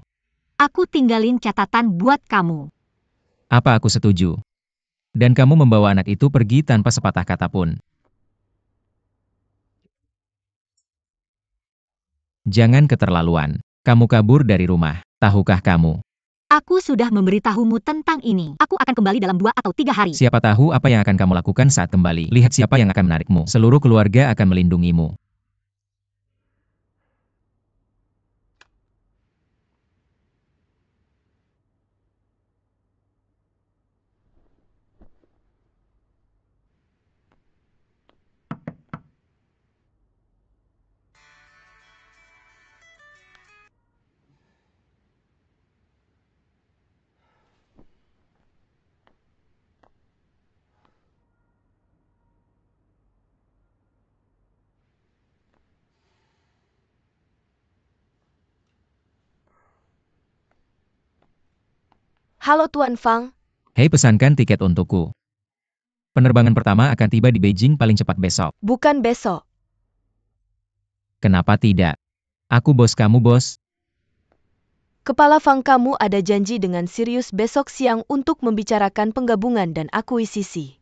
Speaker 3: Aku tinggalin catatan buat kamu.
Speaker 2: Apa aku setuju? Dan kamu membawa anak itu pergi tanpa sepatah kata pun. Jangan keterlaluan. Kamu kabur dari rumah. Tahukah kamu?
Speaker 3: Aku sudah memberitahumu tentang ini. Aku akan kembali dalam 2 atau 3 hari.
Speaker 2: Siapa tahu apa yang akan kamu lakukan saat kembali. Lihat siapa yang akan menarikmu. Seluruh keluarga akan melindungimu.
Speaker 5: Halo Tuan Fang,
Speaker 2: Hei, pesankan tiket untukku. Penerbangan pertama akan tiba di Beijing paling cepat besok.
Speaker 5: bukan besok.
Speaker 2: Kenapa tidak? Aku bos kamu, bos.
Speaker 5: Kepala Fang, kamu ada janji dengan Sirius besok siang untuk membicarakan penggabungan dan akuisisi.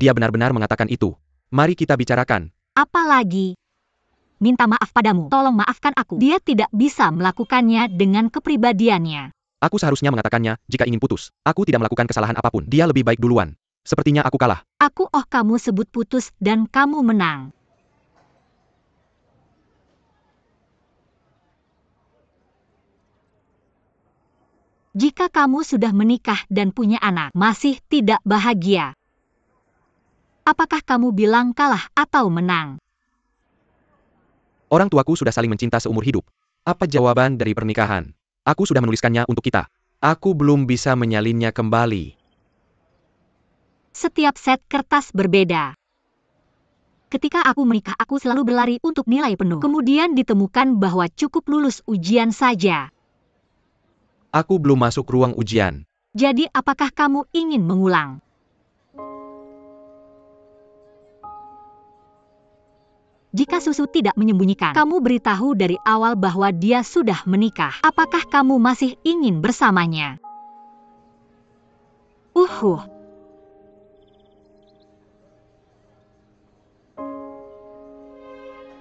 Speaker 4: Dia benar-benar mengatakan itu. Mari kita bicarakan.
Speaker 3: Apa lagi? minta maaf padamu. Tolong maafkan aku. Dia tidak bisa melakukannya dengan kepribadiannya.
Speaker 4: Aku seharusnya mengatakannya jika ingin putus. Aku tidak melakukan kesalahan apapun. Dia lebih baik duluan. Sepertinya aku kalah.
Speaker 3: Kamu sebut putus dan kamu menang. Jika kamu sudah menikah dan punya anak, masih tidak bahagia, apakah kamu bilang kalah atau menang?
Speaker 4: Orang tuaku sudah saling mencinta seumur hidup. Apa jawaban dari pernikahan? Aku sudah menuliskannya untuk kita. Aku belum bisa menyalinnya kembali.
Speaker 3: Setiap set kertas berbeda. Ketika aku menikah, aku selalu berlari untuk nilai penuh. Kemudian ditemukan bahwa cukup lulus ujian saja.
Speaker 4: Aku belum masuk ruang ujian.
Speaker 3: Jadi apakah kamu ingin mengulang? Jika susu tidak menyembunyikan, kamu beritahu dari awal bahwa dia sudah menikah. Apakah kamu masih ingin bersamanya?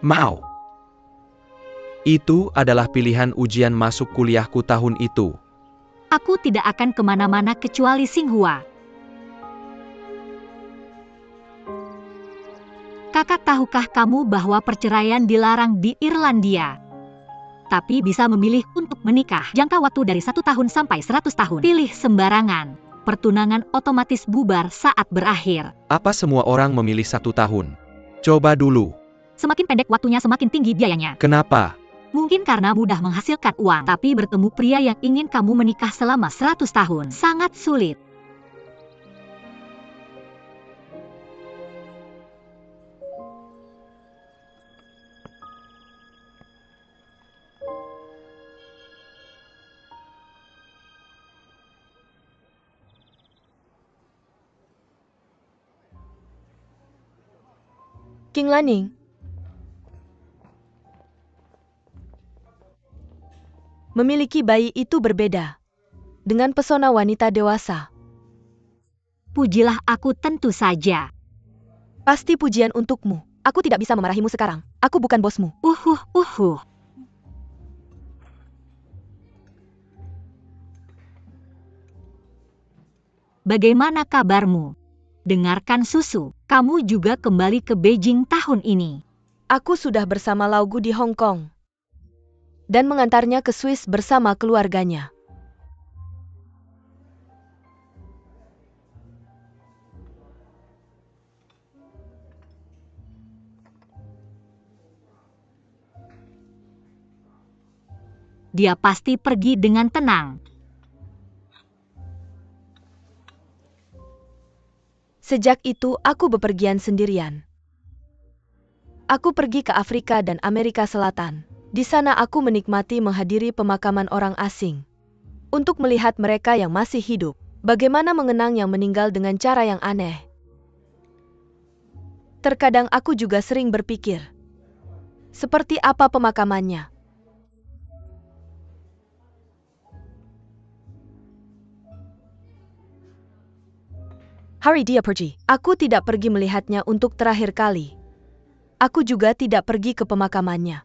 Speaker 4: Mau. Itu adalah pilihan ujian masuk kuliahku tahun itu.
Speaker 3: Aku tidak akan kemana-mana kecuali Singhua. Kakak, tahukah kamu bahwa perceraian dilarang di Irlandia? Tapi bisa memilih untuk menikah. Jangka waktu dari 1 tahun sampai 100 tahun. Pilih sembarangan. Pertunangan otomatis bubar saat berakhir.
Speaker 4: Apa semua orang memilih 1 tahun? Coba dulu.
Speaker 3: Semakin pendek waktunya, semakin tinggi biayanya.
Speaker 4: Kenapa?
Speaker 3: Mungkin karena mudah menghasilkan uang, tapi bertemu pria yang ingin kamu menikah selama 100 tahun sangat sulit.
Speaker 5: King Lanning. Memiliki bayi itu berbeda dengan pesona wanita dewasa.
Speaker 3: Pujilah aku, tentu saja.
Speaker 5: Pasti pujian untukmu. Aku tidak bisa memarahimu sekarang. Aku bukan bosmu.
Speaker 3: Bagaimana kabarmu? Dengarkan Susu, kamu juga kembali ke Beijing tahun ini.
Speaker 5: Aku sudah bersama Laugu di Hong Kong dan mengantarnya ke Swiss bersama keluarganya.
Speaker 3: Dia pasti pergi dengan tenang.
Speaker 5: Sejak itu aku bepergian sendirian. Aku pergi ke Afrika dan Amerika Selatan. Di sana aku menikmati menghadiri pemakaman orang asing. Untuk melihat mereka yang masih hidup. Bagaimana mengenang yang meninggal dengan cara yang aneh. Terkadang aku juga sering berpikir. Seperti apa pemakamannya? Hari dia pergi. Aku tidak pergi melihatnya untuk terakhir kali. Aku juga tidak pergi ke pemakamannya.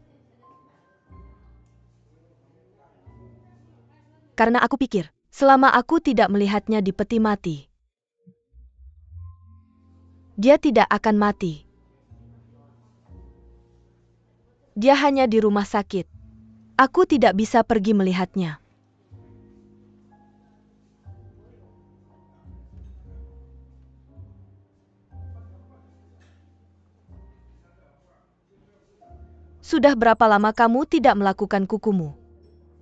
Speaker 5: Karena aku pikir, selama aku tidak melihatnya di peti mati, dia tidak akan mati. Dia hanya di rumah sakit. Aku tidak bisa pergi melihatnya. Sudah berapa lama kamu tidak melakukan kukumu?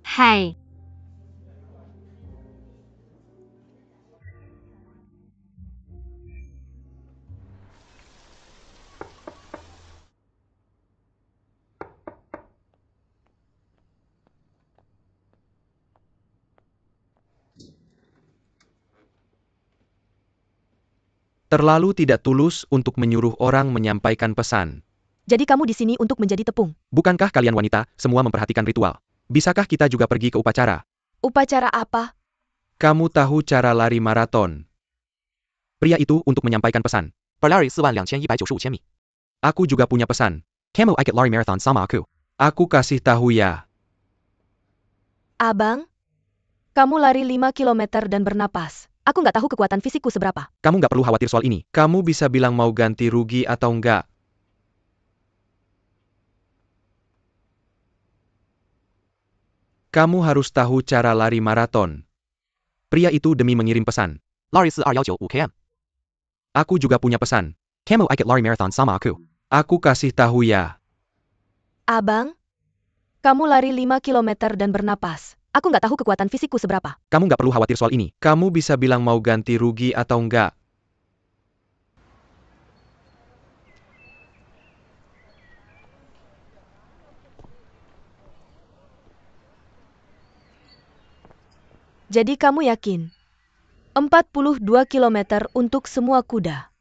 Speaker 3: Hai.
Speaker 4: Terlalu tidak tulus untuk menyuruh orang menyampaikan pesan.
Speaker 5: Jadi kamu di sini untuk menjadi tepung?
Speaker 4: Bukankah kalian wanita semua memperhatikan ritual? Bisakah kita juga pergi ke upacara?
Speaker 5: Upacara apa?
Speaker 4: Kamu tahu cara lari maraton? Pria itu untuk menyampaikan pesan. Berlari 4295 米. Aku juga punya pesan. Kamu ikut lari marathon sama aku. Aku kasih tahu ya.
Speaker 5: Abang, kamu lari 5 kilometer dan bernapas. Aku nggak tahu kekuatan fisikku seberapa.
Speaker 4: Kamu nggak perlu khawatir soal ini. Kamu bisa bilang mau ganti rugi atau enggak. Kamu harus tahu cara lari maraton. Pria itu demi mengirim pesan. Lari 4215 km. Aku juga punya pesan. Kamu ikut lari marathon sama aku. Aku kasih tahu ya.
Speaker 5: Abang, kamu lari 5 kilometer dan bernapas. Aku nggak tahu kekuatan fisikku seberapa.
Speaker 4: Kamu nggak perlu khawatir soal ini. Kamu bisa bilang mau ganti rugi atau enggak.
Speaker 5: Jadi kamu yakin? 42 kilometer untuk semua kuda.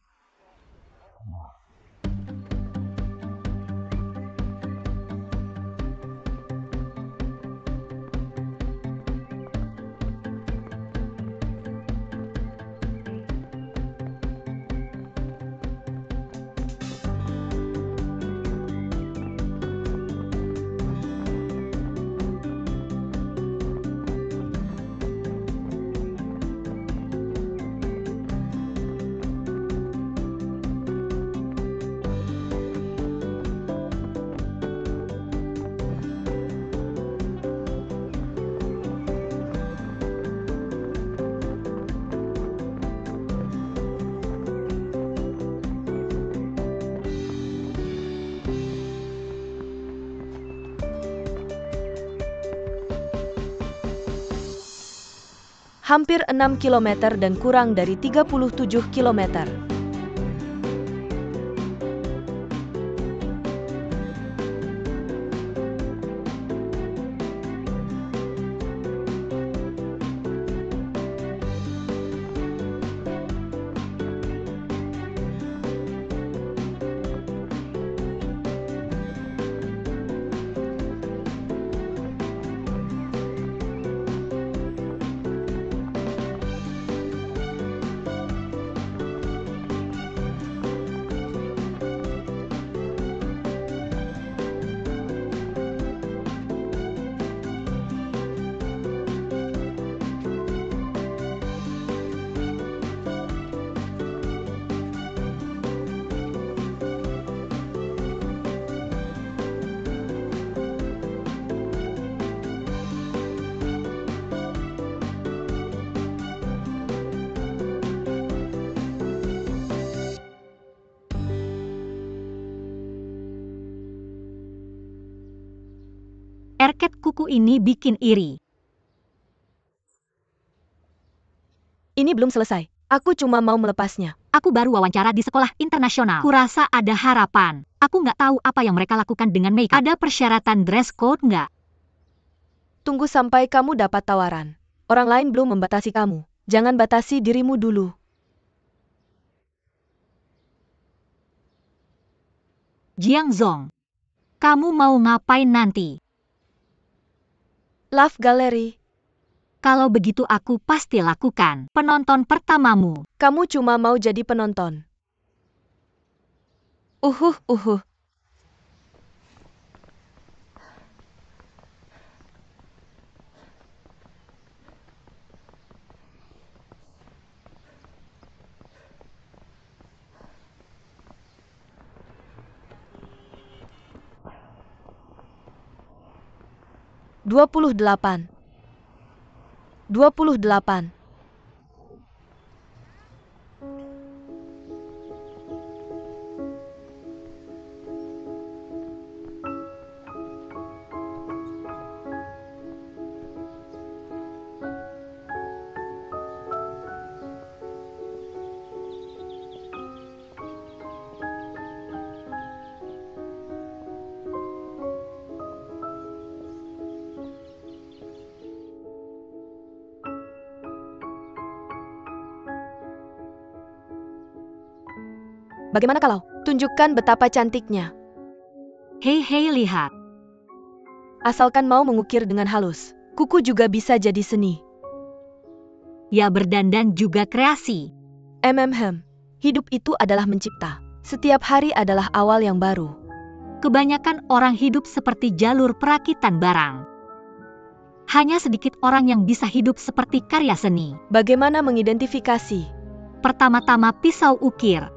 Speaker 5: Hampir 6 kilometer dan kurang dari 37 kilometer.
Speaker 3: Erket kuku ini bikin iri.
Speaker 5: Ini belum selesai. Aku cuma mau melepasnya.
Speaker 3: Aku baru wawancara di sekolah internasional. Kurasa ada harapan. Aku nggak tahu apa yang mereka lakukan dengan Meika. Ada persyaratan dress code nggak?
Speaker 5: Tunggu sampai kamu dapat tawaran. Orang lain belum membatasi kamu. Jangan batasi dirimu dulu.
Speaker 3: Jiang Zong, kamu mau ngapain nanti?
Speaker 5: Love Gallery.
Speaker 3: Kalau begitu aku pasti lakukan. Penonton pertamamu.
Speaker 5: Kamu cuma mau jadi penonton. Uhuh. 28. 28. Bagaimana kalau tunjukkan betapa cantiknya?
Speaker 3: Hei lihat.
Speaker 5: Asalkan mau mengukir dengan halus. Kuku juga bisa jadi seni.
Speaker 3: Ya, berdandan juga kreasi.
Speaker 5: Hidup itu adalah mencipta. Setiap hari adalah awal yang baru.
Speaker 3: Kebanyakan orang hidup seperti jalur perakitan barang. Hanya sedikit orang yang bisa hidup seperti karya seni.
Speaker 5: Bagaimana mengidentifikasi?
Speaker 3: Pertama-tama pisau ukir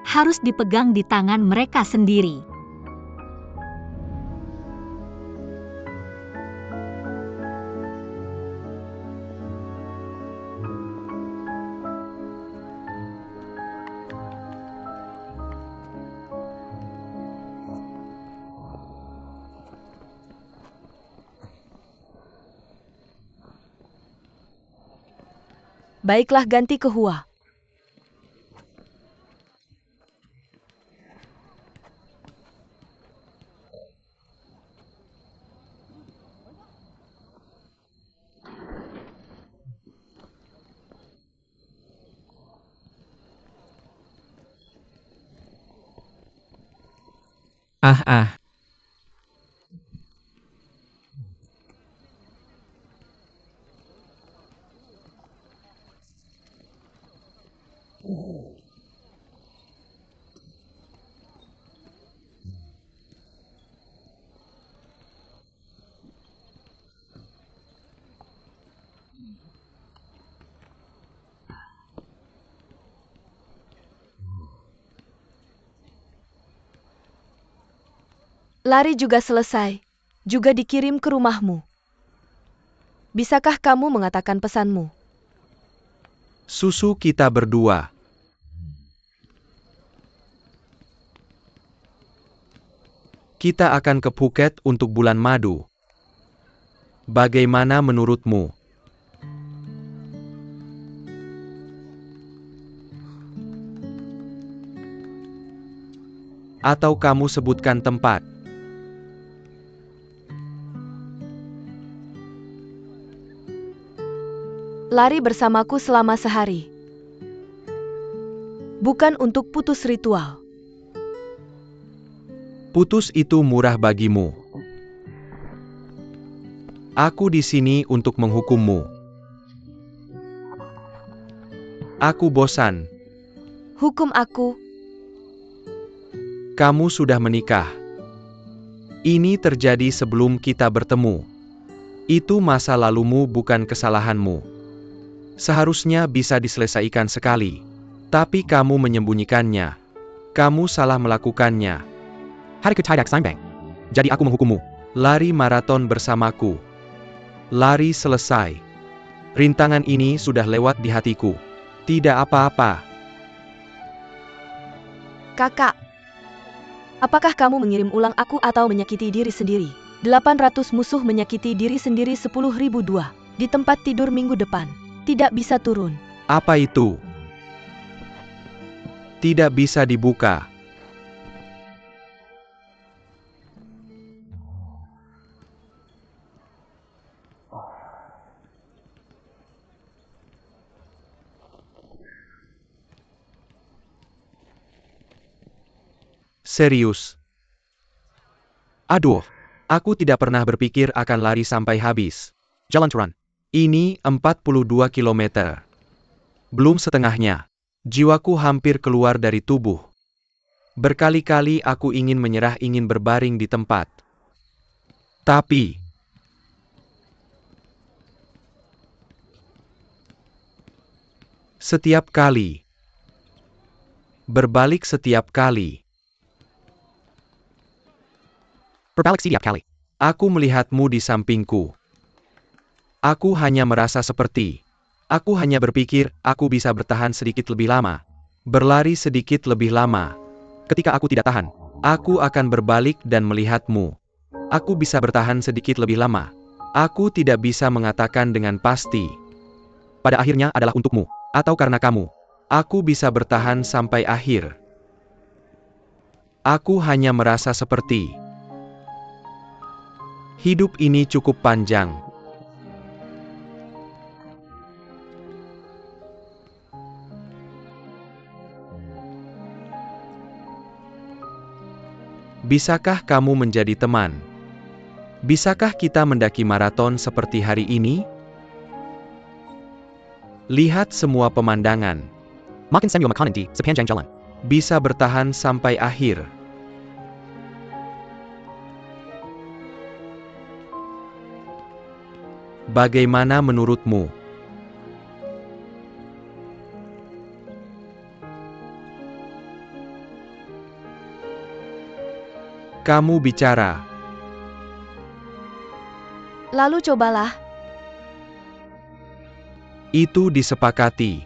Speaker 3: harus dipegang di tangan mereka sendiri.
Speaker 5: Baiklah, ganti ke Hua.
Speaker 2: Ah.
Speaker 5: Lari juga selesai, juga dikirim ke rumahmu. Bisakah kamu mengatakan pesanmu?
Speaker 4: Susu kita berdua. Kita akan ke Phuket untuk bulan madu. Bagaimana menurutmu? Atau kamu sebutkan tempat?
Speaker 5: Lari bersamaku selama sehari. Bukan untuk putus ritual.
Speaker 4: Putus itu murah bagimu. Aku di sini untuk menghukummu. Aku bosan.
Speaker 5: Hukum aku.
Speaker 4: Kamu sudah menikah. Ini terjadi sebelum kita bertemu. Itu masa lalumu, bukan kesalahanmu. Seharusnya bisa diselesaikan sekali. Tapi kamu menyembunyikannya. Kamu salah melakukannya. Jadi aku menghukummu. Lari maraton bersamaku. Lari selesai. Rintangan ini sudah lewat di hatiku. Tidak apa-apa.
Speaker 5: Kakak, apakah kamu mengirim ulang aku atau menyakiti diri sendiri? 800 musuh menyakiti diri sendiri 10.002. Di tempat tidur minggu depan. Tidak bisa turun.
Speaker 4: Apa itu? Tidak bisa dibuka. Serius. Aduh, aku tidak pernah berpikir akan lari sampai habis. Jalan Turan. Ini 42 kilometer. Belum setengahnya. Jiwaku hampir keluar dari tubuh. Berkali-kali aku ingin menyerah, ingin berbaring di tempat. Tapi setiap kali, berbalik setiap kali, berbalik setiap kali, aku melihatmu di sampingku. Aku hanya merasa seperti, aku hanya berpikir, aku bisa bertahan sedikit lebih lama. Berlari sedikit lebih lama. Ketika aku tidak tahan, aku akan berbalik dan melihatmu. Aku bisa bertahan sedikit lebih lama. Aku tidak bisa mengatakan dengan pasti. Pada akhirnya adalah untukmu, atau karena kamu. Aku bisa bertahan sampai akhir. Aku hanya merasa seperti, hidup ini cukup panjang. Bisakah kamu menjadi teman? Bisakah kita mendaki maraton seperti hari ini? Lihat semua pemandangan. Makin Samuel McConaughey, sepanjang jalan. bisa bertahan sampai akhir. Bagaimana menurutmu? Kamu bicara.
Speaker 5: Lalu cobalah.
Speaker 4: Itu disepakati.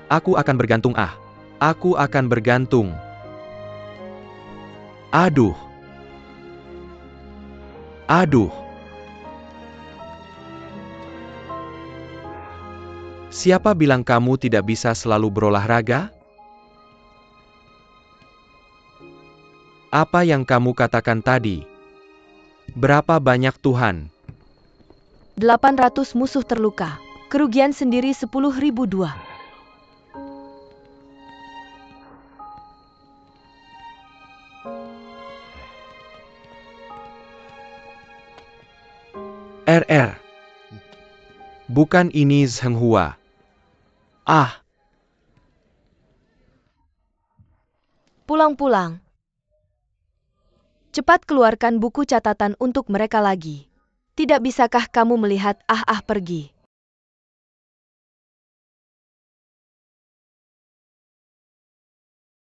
Speaker 4: Aku akan bergantung. Aku akan bergantung. Aduh. Aduh. Siapa bilang kamu tidak bisa selalu berolahraga? Apa yang kamu katakan tadi? Berapa banyak Tuhan?
Speaker 5: 800 musuh terluka. Kerugian sendiri 10.002.
Speaker 4: RR. Bukan ini Zhenghua.
Speaker 5: Pulang-pulang. Cepat keluarkan buku catatan untuk mereka lagi. Tidak bisakah kamu melihat pergi?